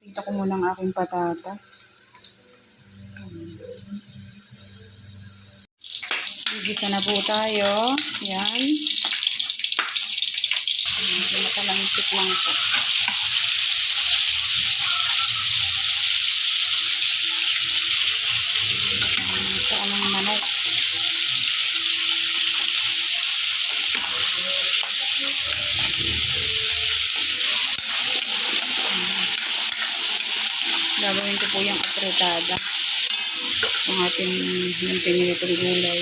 Ito ko muna ang aking patatas. Gigisa na po tayo. Yan. Matalamsik lang po. Ito ang manok. Gagawin ko po yung apretada. Yung ating yung pinilitong gulay.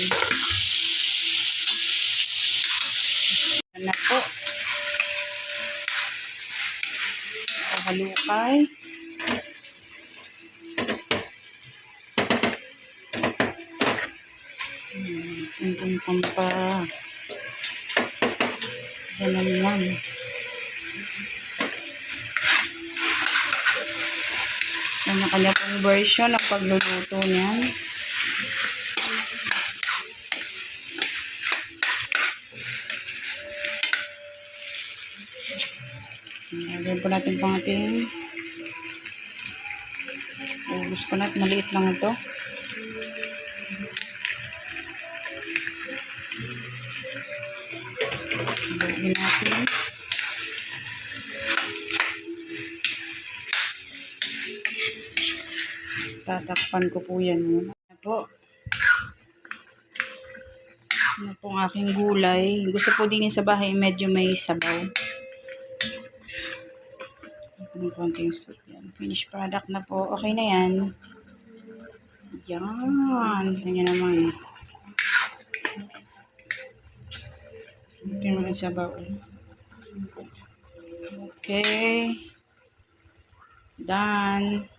Yan na po. Halukay. Tingin kong pa. Ganun lang. Kanya-kanya pong version ng pagluluto niyan. Lagyan po natin pang ating ubus ko na at maliit lang ito. Lagyan natin. Tatakpan ko po yan muna. Po. Ano po ang aking gulay. Gusto po din sa bahay medyo may sabaw. Ng konting soup yan. Finished product na po. Okay na yan. Yan. Tingnan naman. Tingnan naman sabaw. Okay. Done.